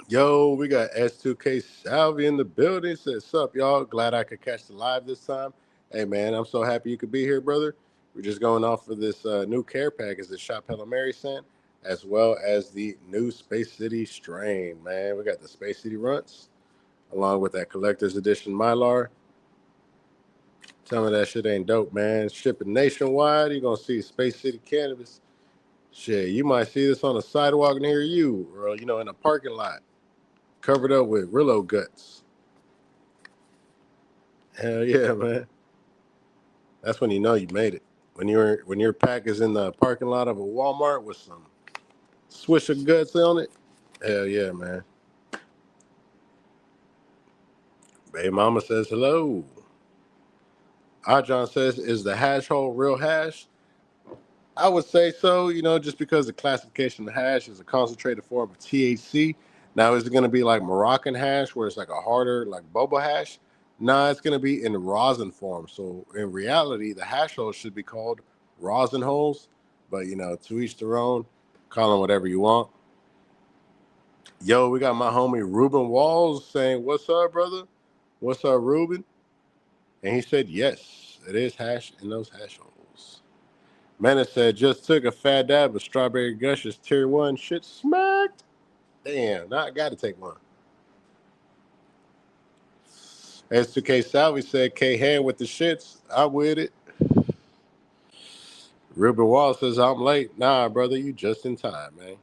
Yo, we got S2K Salvi in the building. Says, sup, y'all? Glad I could catch the live this time. Hey, man, I'm so happy you could be here, brother. We're just going off of this new care package that Shophellomary sent, as well as the new Space City strain, man. We got the Space City Runts, along with that collector's edition Mylar. Tell me that shit ain't dope, man. Shipping nationwide. You're going to see Space City Cannabis. Shit, you might see this on the sidewalk near you, or, you know, in a parking lot, covered up with Rillo guts. Hell yeah, man. That's when you know you made it. When your pack is in the parking lot of a Walmart with some swish of guts on it. Hell yeah, man. Baby Mama says hello. Ajan says, is the hash hole real hash? I would say so, you know, just because the classification of hash is a concentrated form of THC. Now, is it going to be like Moroccan hash, where it's like a harder, like boba hash? Nah, it's going to be in rosin form. So, in reality, the hash holes should be called rosin holes. But, you know, to each their own. Call them whatever you want. Yo, we got my homie Ruben Walls saying, what's up, brother? What's up, Ruben? And he said, yes, it is hash in those hash holes. Menace said, just took a fat dab of Strawberry Gushers Tier 1. Shit smacked. Damn, now I got to take one. S2K Salvi said, K-Hand with the shits. I'm with it. Ruben Wall says, I'm late. Nah, brother, you just in time, man.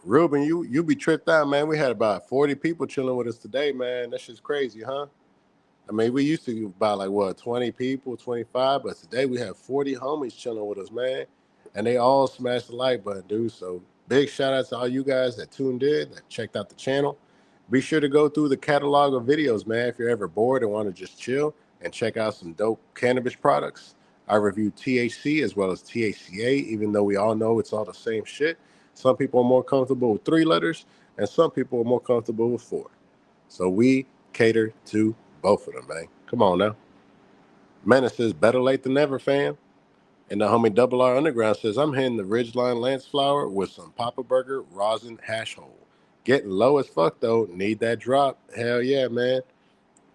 Ruben, you be tripped out, man. We had about 40 people chilling with us today, man. That shit's crazy, huh? I mean, we used to about like, what, 20 people, 25, but today we have 40 homies chilling with us, man. And they all smashed the like button, dude. So big shout out to all you guys that tuned in, that checked out the channel. Be sure to go through the catalog of videos, man, if you're ever bored and want to just chill and check out some dope cannabis products. I review THC as well as THCA, even though we all know it's all the same shit. Some people are more comfortable with 3 letters, and some people are more comfortable with 4. So we cater to both of them, man. Come on now. Menace says, better late than never, fam. And the homie Double R Underground says, I'm hitting the Ridgeline Lance Flower with some Papa Burger rosin hash hole. Getting low as fuck, though. Need that drop. Hell yeah, man.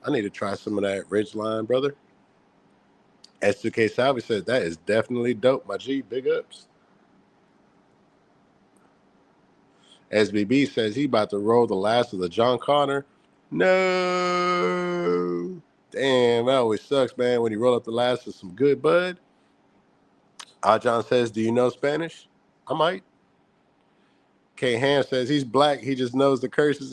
I need to try some of that Ridgeline, brother. S2K Salvi says, that is definitely dope, my G. Big ups. SBB says he about to roll the last of the John Connor. No. Damn, that always sucks, man, when you roll up the last of some good bud. John says, do you know Spanish? I might. K Ham says he's black. He just knows the curses.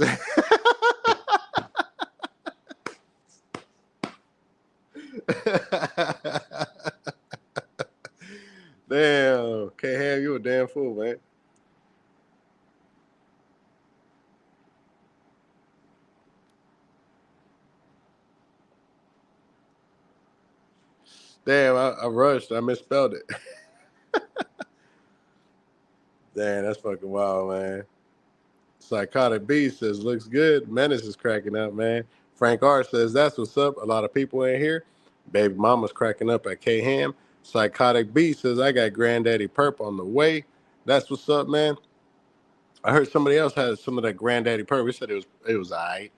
Damn. K Ham, you a damn fool, man. Damn, I rushed. I misspelled it. Damn, that's fucking wild, man. Psychotic B says, looks good. Menace is cracking up, man. Frank R says, that's what's up. A lot of people in here. Baby mama's cracking up at K Ham. Psychotic B says, I got Granddaddy Perp on the way. That's what's up, man. I heard somebody else had some of that Granddaddy Perp. He said it was all right.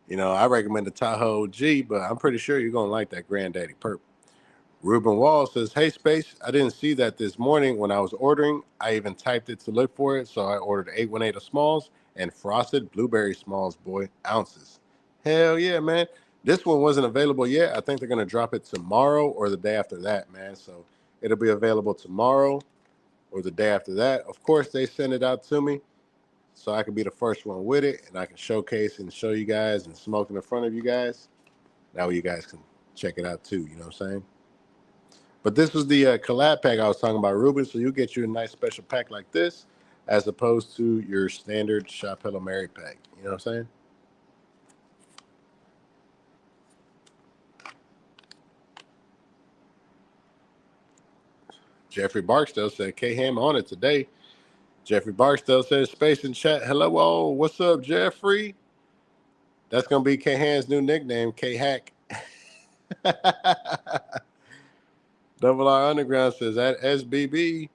You know, I recommend the Tahoe G, but I'm pretty sure you're going to like that Granddaddy Perp. Ruben Wall says, hey, Space, I didn't see that this morning when I was ordering. I even typed it to look for it, so I ordered 818 of smalls and frosted blueberry smalls, boy, ounces. Hell yeah, man. This one wasn't available yet. I think they're going to drop it tomorrow or the day after that, man. So it'll be available tomorrow or the day after that. Of course, they send it out to me so I can be the first one with it, and I can showcase and show you guys and smoke in front of you guys. That way you guys can check it out too, you know what I'm saying? But this was the collab pack I was talking about, Ruben. So you'll get you a nice special pack like this as opposed to your standard Shophellomary pack. You know what I'm saying? Jeffrey Barksdale said, K-Ham on it today. Jeffrey Barksdale says, space in chat. Hello, what's up, Jeffrey? That's going to be K-Ham's new nickname, K-Hack. Double R Underground says, at SBB,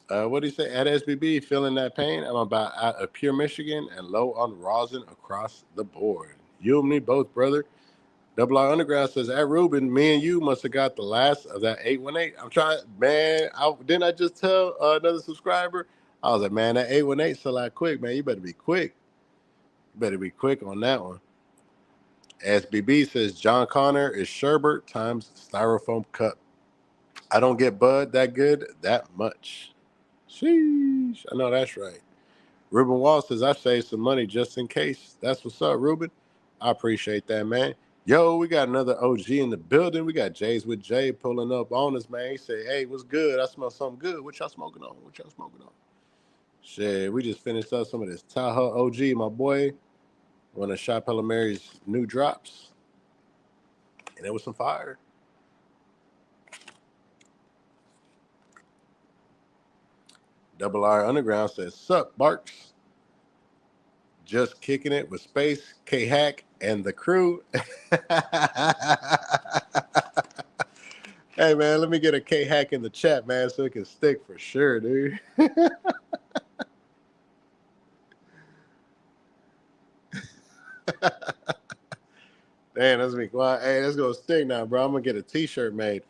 what do you say? At SBB, feeling that pain? I'm about out of pure Michigan and low on rosin across the board. You and me both, brother. Double R Underground says, at Ruben, me and you must have got the last of that 818. I'm trying, man. Didn't I just tell another subscriber? I was like, man, that 818 sell out quick, man. You better be quick. You better be quick on that one. SBB says, John Connor is sherbet times styrofoam cup. I don't get bud that good that much. Sheesh. I know that's right. Ruben Wall says, I saved some money just in case. That's what's up, Ruben. I appreciate that, man. Yo, we got another OG in the building. We got Jays with Jay pulling up on us, man. He said, hey, what's good? I smell something good. What y'all smoking on? What y'all smoking on? Shit, we just finished up some of this Tahoe OG, my boy. One of Shophellamary's new drops. And it was some fire. Double R Underground says, sup, Barks? Just kicking it with Space, K-Hack, and the crew. Hey, man, let me get a K-Hack in the chat, man, so it can stick for sure, dude. Damn, that's me. Well, hey, let's go stick now, bro. I'm going to get a T-shirt made.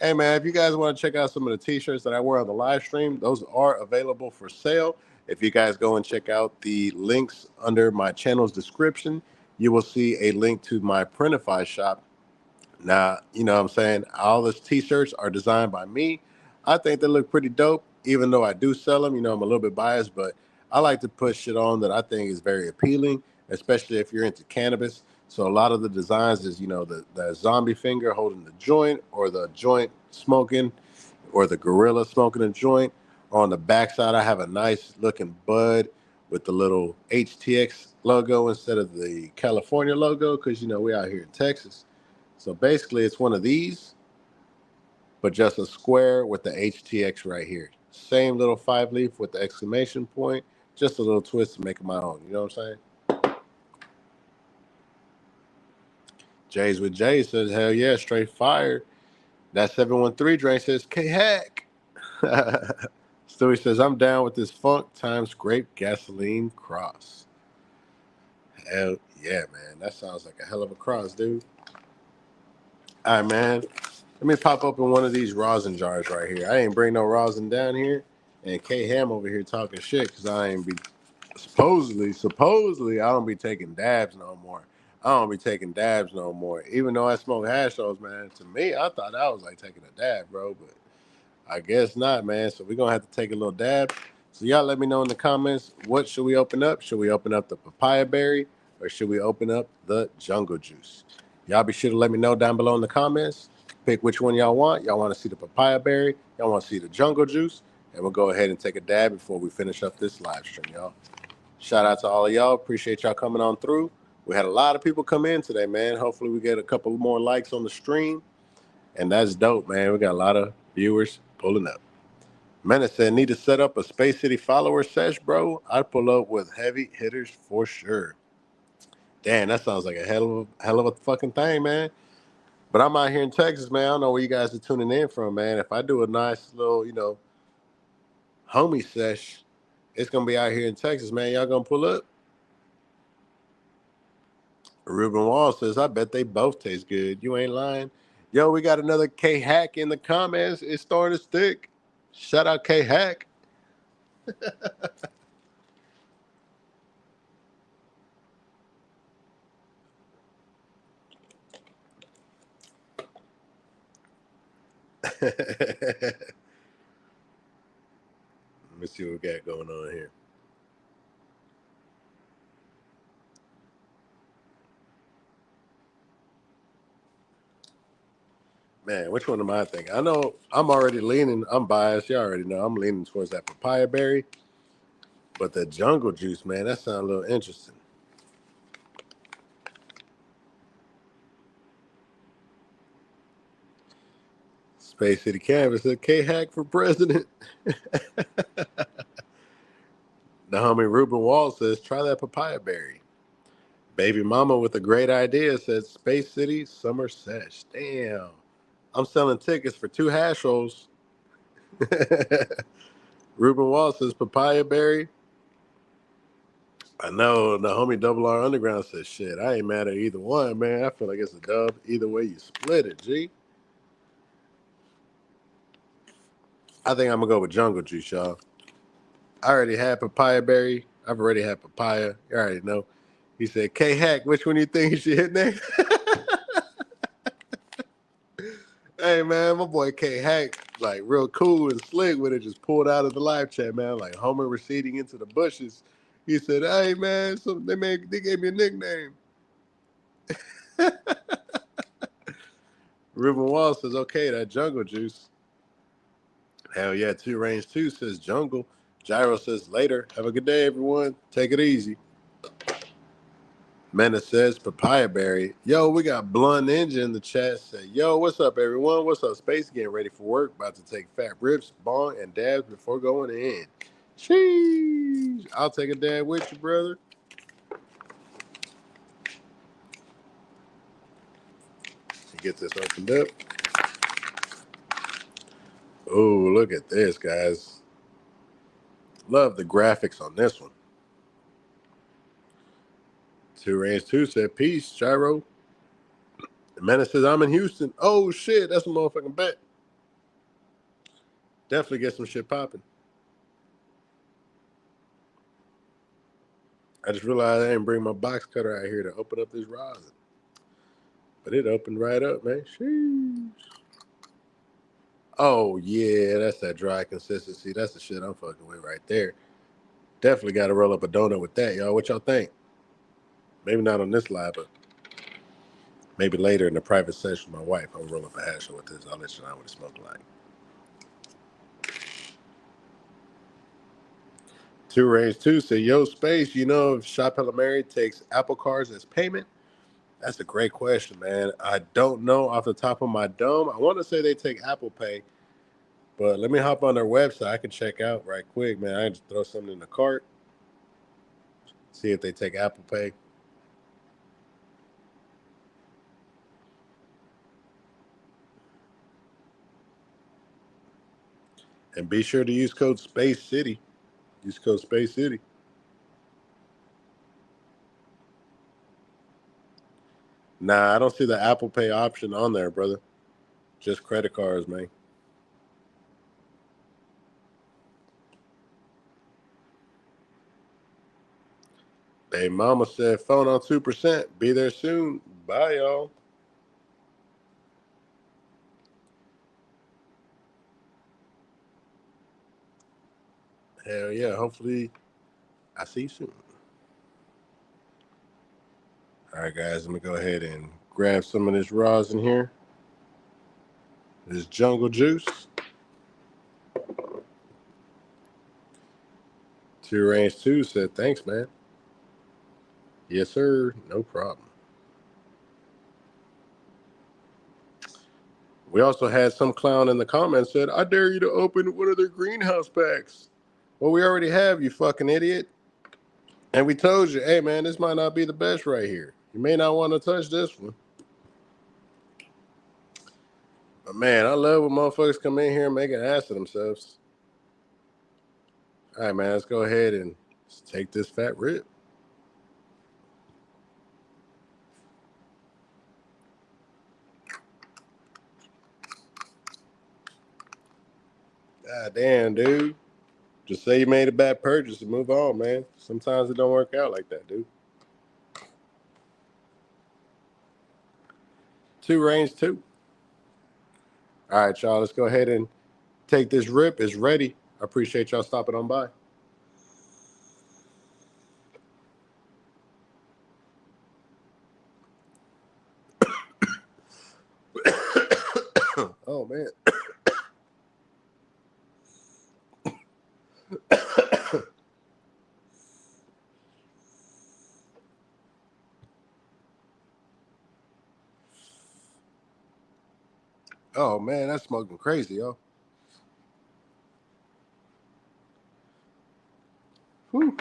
Hey, man, if you guys want to check out some of the T-shirts that I wear on the live stream, those are available for sale. If you guys go and check out the links under my channel's description, you will see a link to my Printify shop. Now, you know what I'm saying? All those T-shirts are designed by me. I think they look pretty dope, even though I do sell them. You know, I'm a little bit biased, but I like to put shit on that I think is very appealing, especially if you're into cannabis. So a lot of the designs is, you know, the zombie finger holding the joint or the joint smoking or the gorilla smoking a joint. On the backside, I have a nice looking bud with the little HTX logo instead of the California logo because, you know, we're out here in Texas. So basically, it's one of these, but just a square with the HTX right here. Same little 5-leaf with the exclamation point, just a little twist to make it my own. You know what I'm saying? Jays with Jay says, hell yeah, straight fire. That 713 drain says, K-Hack. Stewie says, I'm down with this funk times grape gasoline cross. Hell yeah, man. That sounds like a hell of a cross, dude. All right, man. Let me pop open one of these rosin jars right here. I ain't bring no rosin down here. And K Ham over here talking shit because I ain't be supposedly I don't be taking dabs no more. I don't be taking dabs no more. Even though I smoke hash shows, man. To me, I thought that was like taking a dab, bro. But I guess not, man. So we're gonna have to take a little dab. So y'all let me know in the comments, what should we open up? Should we open up the papaya berry or should we open up the jungle juice? Y'all be sure to let me know down below in the comments. Pick which one y'all want. Y'all want to see the papaya berry? Y'all want to see the jungle juice? And we'll go ahead and take a dab before we finish up this live stream, y'all. Shout out to all of y'all. Appreciate y'all coming on through. We had a lot of people come in today, man. Hopefully we get a couple more likes on the stream. And that's dope, man. We got a lot of viewers pulling up. Menace said, need to set up a Space City follower sesh, bro. I'd pull up with heavy hitters for sure. Damn, that sounds like a hell of a fucking thing, man. But I'm out here in Texas, man. I don't know where you guys are tuning in from, man. If I do a nice little, homie sesh, it's gonna be out here in Texas, man. Y'all gonna pull up? Ruben Wall says, I bet they both taste good. You ain't lying. Yo, we got another K Hack in the comments. It's starting to stick. Shout out K Hack. Let me see what we got going on here. Man, which one am I thinking? I know I'm already leaning. I'm biased. You already know I'm leaning towards that papaya berry. But the jungle juice, man, that sounds a little interesting. Space City Canvas said K Hack for president. The homie Ruben Wall says, try that papaya berry. Baby Mama with a great idea says Space City Summer Sesh. Damn. I'm selling tickets for 2 hash rolls. Ruben Wall says papaya berry. I know the homie Double R Underground says shit. I ain't mad at either one, man. I feel like it's a dub. Either way you split it, G. I think I'm gonna go with jungle juice, y'all. I already had papaya berry. I've already had papaya. You already know. He said, K Hack, which one you think you should hit next? Hey man, my boy K Hack, like real cool and slick with it, just pulled out of the live chat, man. Like Homer receding into the bushes. He said, hey man, they gave me a nickname. Ruben Wall says, okay, that jungle juice. Hell yeah, 2 Range 2 says jungle. Gyro says later. Have a good day, everyone. Take it easy. Menace says papaya berry. Yo, we got Blunt Ninja in the chat. Say, yo, what's up, everyone? What's up, Space? Getting ready for work. About to take fat rips, bong, and dabs before going in. Sheesh. I'll take a dab with you, brother. Get this opened up. Oh, look at this, guys. Love the graphics on this one. 2 Range 2 said, peace, Gyro. The Menace says, I'm in Houston. Oh, shit, that's a motherfucking bet. Definitely get some shit popping. I just realized I didn't bring my box cutter out here to open up this rosin. But it opened right up, man. Sheesh. Oh, yeah, that's that dry consistency. That's the shit I'm fucking with right there. Definitely got to roll up a donut with that, y'all. What y'all think? Maybe not on this live, but maybe later in the private session with my wife, I'll roll up a hash with this. I'll let you know what it smells like. 2 Range 2 said, yo, Space, you know if Shophellomary takes Apple cards as payment? That's a great question, man. I don't know off the top of my dome. I want to say they take Apple Pay, but let me hop on their website. I can check out right quick, man. I can just throw something in the cart, see if they take Apple Pay. And be sure to use code Space City. Use code Space City. Nah, I don't see the Apple Pay option on there, brother. Just credit cards, man. Hey, mama said phone on 2%. Be there soon. Bye, y'all. Hell yeah. Hopefully, I see you soon. All right, guys. Let me go ahead and grab some of this rosin here. This jungle juice. 2 Range 2 said, thanks, man. Yes, sir. No problem. We also had some clown in the comments said, I dare you to open one of their greenhouse packs. Well, we already have, you fucking idiot. And we told you, hey, man, this might not be the best right here. You may not want to touch this one. But, man, I love when motherfuckers come in here and make an ass of themselves. All right, man, let's go ahead and take this fat rib. God damn, dude. Just say you made a bad purchase and move on, man. Sometimes it don't work out like that, dude. 2 Range 2. All right, y'all, let's go ahead and take this rip. It's ready. I appreciate y'all stopping on by. Oh, man. Oh, man, that's smoking crazy, yo. Whew.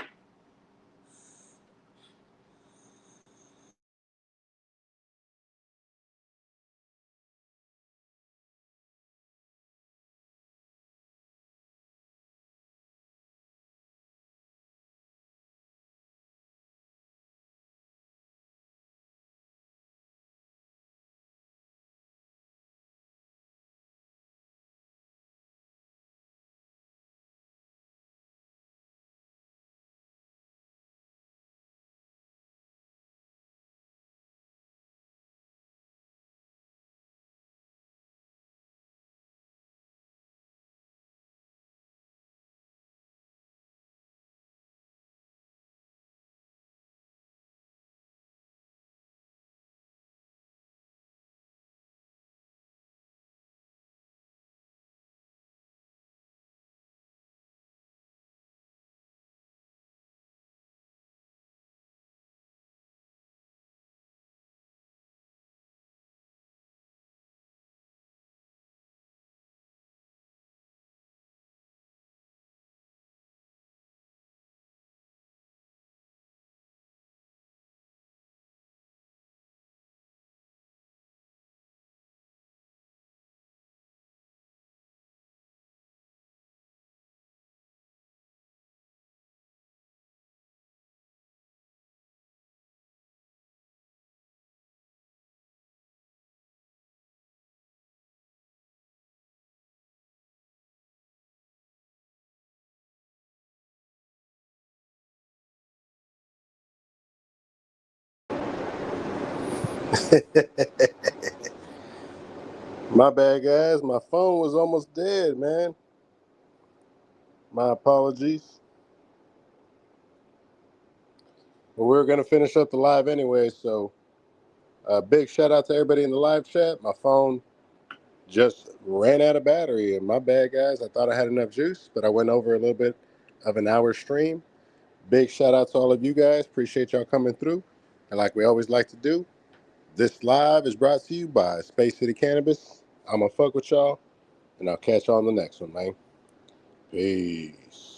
My bad, guys. My phone was almost dead, man. My apologies. But we were going to finish up the live anyway, so big shout out to everybody in the live chat. My phone just ran out of battery, and my bad, guys. I thought I had enough juice, but I went over a little bit of an hour stream. Big shout out to all of you guys. Appreciate y'all coming through. And like we always like to do, this live is brought to you by Space City Cannabis. I'm going to fuck with y'all, and I'll catch y'all on the next one, man. Peace.